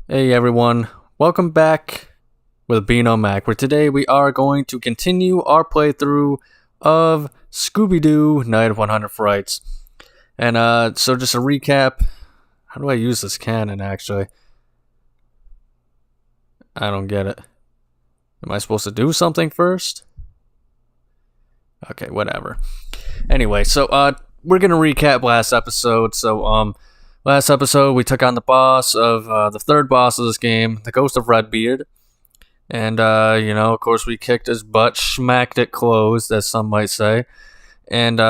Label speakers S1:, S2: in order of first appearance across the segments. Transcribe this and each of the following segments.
S1: Hey everyone, welcome back with Beano Mac, where today we are going to continue our playthrough of Scooby-Doo Night of 100 Frights. And so just a recap, how do I use this cannon actually? I don't get it. Am I supposed to do something first? Okay, whatever. Anyway, so we're gonna recap last episode. Last episode we took on the boss of the third boss of this game, the Ghost of Redbeard. And, of course, we kicked his butt, smacked it closed, as some might say. And,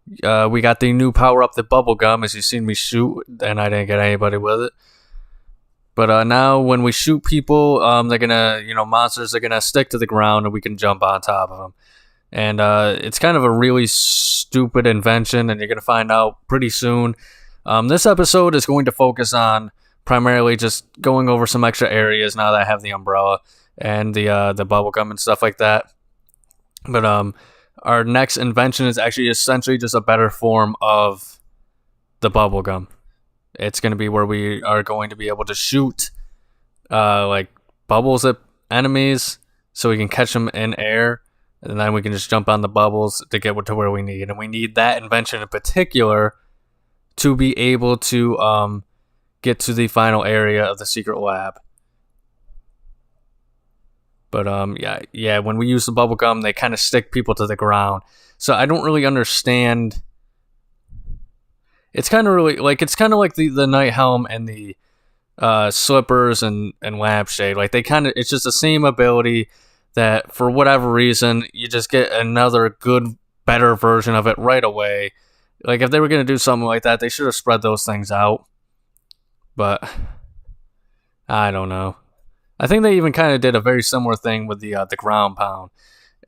S1: we got the new power up, the bubble gum, as you've seen me shoot, and I didn't get anybody with it. But, now when we shoot people, they're gonna, monsters are gonna stick to the ground and we can jump on top of them. And, it's kind of a really stupid invention, and you're gonna find out pretty soon. This episode is going to focus on primarily just going over some extra areas now that I have the umbrella and the bubble gum and stuff like that. But our next invention is actually essentially just a better form of the bubble gum. It's going to be where we are going to be able to shoot like bubbles at enemies so we can catch them in air, and then we can just jump on the bubbles to get to where we need. And we need that invention in particular to be able to get to the final area of the secret lab. But when we use the bubble gum, they kind of stick people to the ground. So I don't really understand. It's kind of like the night helm and the slippers and lampshade. Like it's just the same ability that for whatever reason you just get another good, better version of it right away. Like if they were gonna do something like that, they should have spread those things out. But I don't know. I think they even kind of did a very similar thing with the ground pound.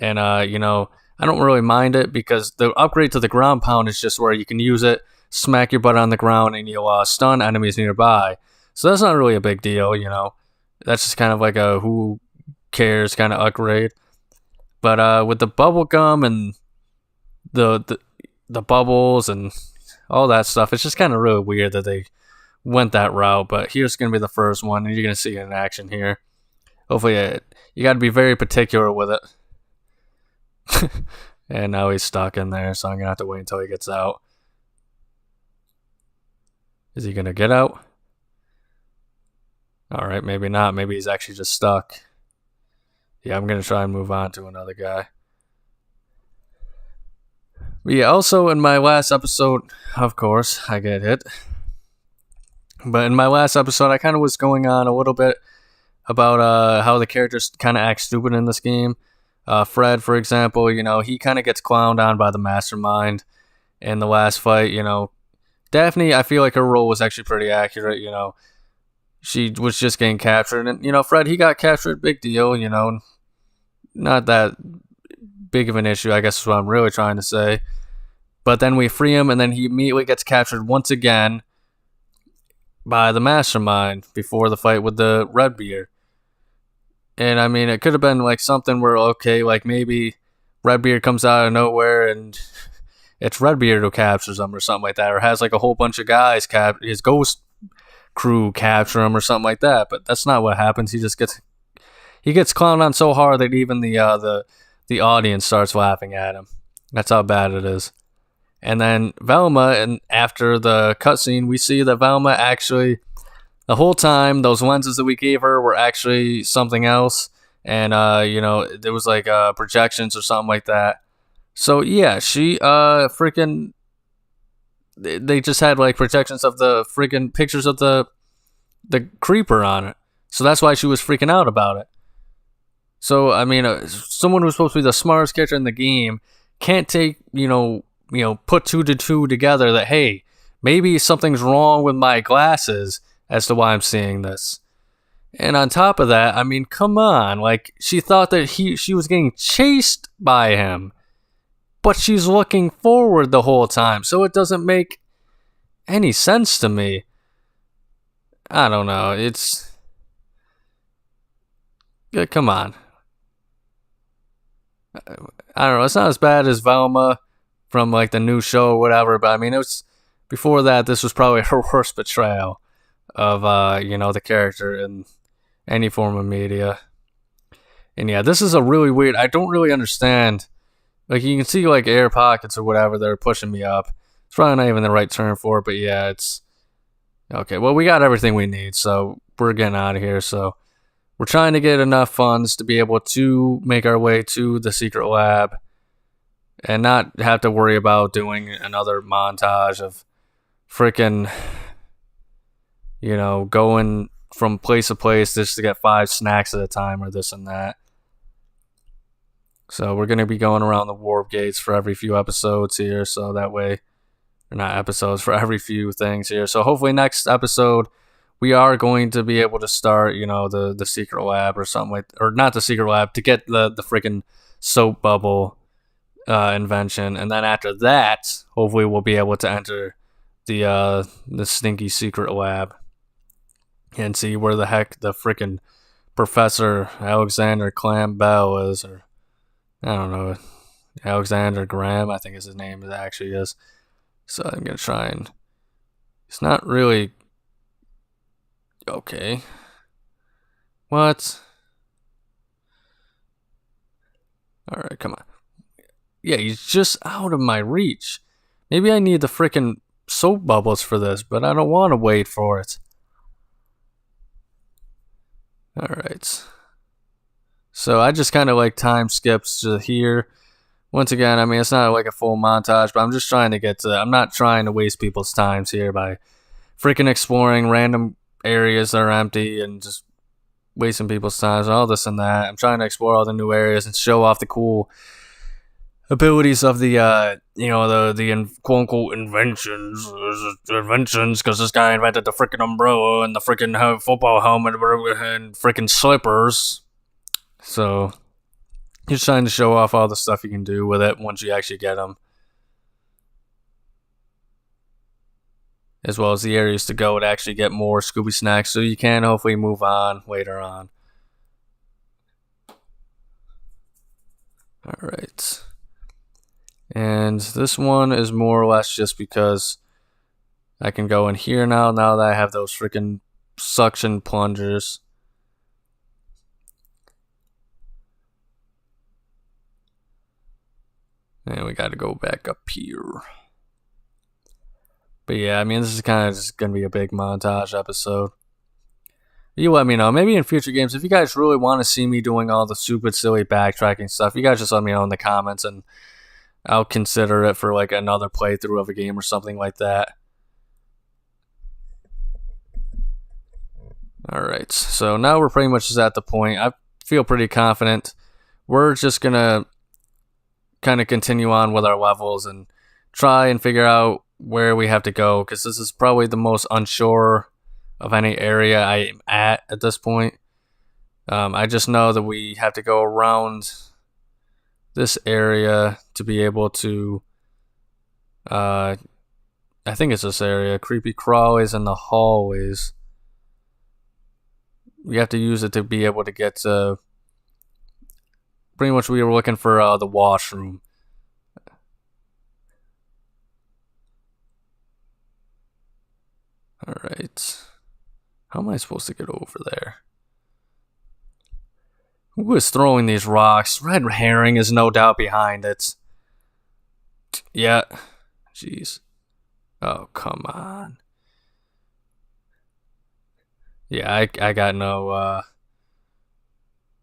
S1: And, I don't really mind it because the upgrade to the ground pound is just where you can use it, smack your butt on the ground, and you'll stun enemies nearby. So that's not really a big deal, That's just kind of like a who cares kind of upgrade. But with the bubble gum and the bubbles and all that stuff, it's just kind of really weird that they went that route. But here's going to be the first one, and you're going to see it in action here. Hopefully, you got to be very particular with it. And now he's stuck in there, so I'm going to have to wait until he gets out. Is he going to get out? Alright, maybe not. Maybe he's actually just stuck. Yeah, I'm going to try and move on to another guy. But yeah, also in my last episode, of course, I get hit. But in my last episode, I kind of was going on a little bit about how the characters kind of act stupid in this game. Fred, for example, he kind of gets clowned on by the mastermind in the last fight. Daphne, I feel like her role was actually pretty accurate. She was just getting captured. And, Fred, he got captured, big deal, not that big of an issue, I guess is what I'm really trying to say. But then we free him, and then he immediately gets captured once again by the mastermind before the fight with the Redbeard. And I mean, it could have been like something where, okay, like maybe Redbeard comes out of nowhere and it's Redbeard who captures him or something like that, or has like a whole bunch of guys his ghost crew capture him or something like that. But that's not what happens. He gets clowned on so hard that even the audience starts laughing at him. That's how bad it is. And then Velma, and after the cutscene, we see that Velma actually, the whole time, those lenses that we gave her were actually something else. And, there was like projections or something like that. So, yeah, she freaking, they just had like projections of the freaking pictures of the creeper on it. So that's why she was freaking out about it. So, I mean, someone who's supposed to be the smartest character in the game can't take, put two to two together that, hey, maybe something's wrong with my glasses as to why I'm seeing this. And on top of that, I mean, come on. Like, she thought that she was getting chased by him, but she's looking forward the whole time. So it doesn't make any sense to me. I don't know. Come on. I don't know. It's not as bad as Velma from like the new show or whatever, but I mean, it was before that. This was probably her worst betrayal. of the character in any form of media. And yeah, this is a really weird. I don't really understand. Like, you can see like air pockets or whatever that are pushing me up. It's probably not even the right term for it, but yeah, it's okay. Well, we got everything we need, so we're getting out of here. So we're trying to get enough funds to be able to make our way to the secret lab and not have to worry about doing another montage of freaking, going from place to place just to get 5 snacks at a time or this and that. So we're going to be going around the warp gates for every few episodes here, so that way, or not episodes, for every few things here. So hopefully next episode, we are going to be able to start, the secret lab or something like, or not the secret lab, to get the freaking soap bubble invention. And then after that, hopefully we'll be able to enter the stinky secret lab and see where the heck the freaking Professor Alexander Clam Bell is, or I don't know, Alexander Graham, I think is his name, it actually is. So I'm going to try and, it's not really, okay. What? Alright, come on. Yeah, he's just out of my reach. Maybe I need the freaking soap bubbles for this, but I don't want to wait for it. Alright. So I just kind of like time skips to here. Once again, I mean, it's not like a full montage, but I'm just trying to get to that. I'm not trying to waste people's times here by freaking exploring random areas that are empty and just wasting people's time and all this and that. I'm trying to explore all the new areas and show off the cool abilities of the the quote unquote inventions, because this guy invented the freaking umbrella and the freaking football helmet and freaking slippers. So he's trying to show off all the stuff you can do with it once you actually get them, as well as the areas to go to actually get more Scooby snacks, so you can hopefully move on later on. Alright. And this one is more or less just because I can go in here now that I have those freaking suction plungers. And we got to go back up here. But yeah, I mean, this is kind of just going to be a big montage episode. You let me know. Maybe in future games, if you guys really want to see me doing all the stupid, silly backtracking stuff, you guys just let me know in the comments and I'll consider it for like another playthrough of a game or something like that. Alright, so now we're pretty much just at the point. I feel pretty confident. We're just going to kind of continue on with our levels and try and figure out where we have to go, because this is probably the most unsure of any area I am at this point. I just know that we have to go around this area to be able to I think it's this area, creepy crawlies in the hallways. We have to use it to be able to get to, pretty much we were looking for the washroom. Alright. How am I supposed to get over there? Who is throwing these rocks? Red herring is no doubt behind it. Yeah. Jeez. Oh, come on. Yeah, I got no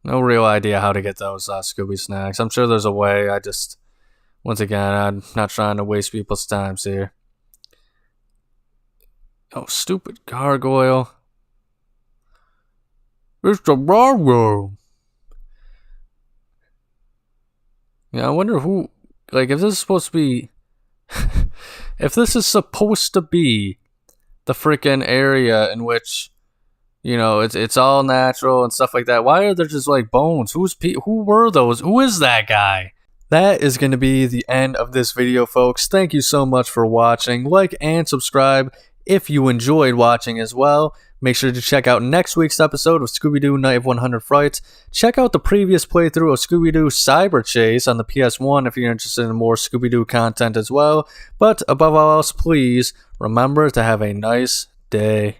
S1: real idea how to get those Scooby snacks. I'm sure there's a way. I just, once again, I'm not trying to waste people's times here. Oh, stupid gargoyle. It's the gargoyle. Yeah, I wonder who, like, if this is supposed to be, if this is supposed to be the freaking area in which, it's all natural and stuff like that, why are there just, like, bones? Who were those? Who is that guy? That is going to be the end of this video, folks. Thank you so much for watching. Like and subscribe if you enjoyed watching as well. Make sure to check out next week's episode of Scooby-Doo Night of 100 Frights. Check out the previous playthrough of Scooby-Doo Cyber Chase on the PS1 if you're interested in more Scooby-Doo content as well. But above all else, please remember to have a nice day.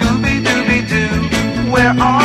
S2: Scooby-Dooby-Doo, where are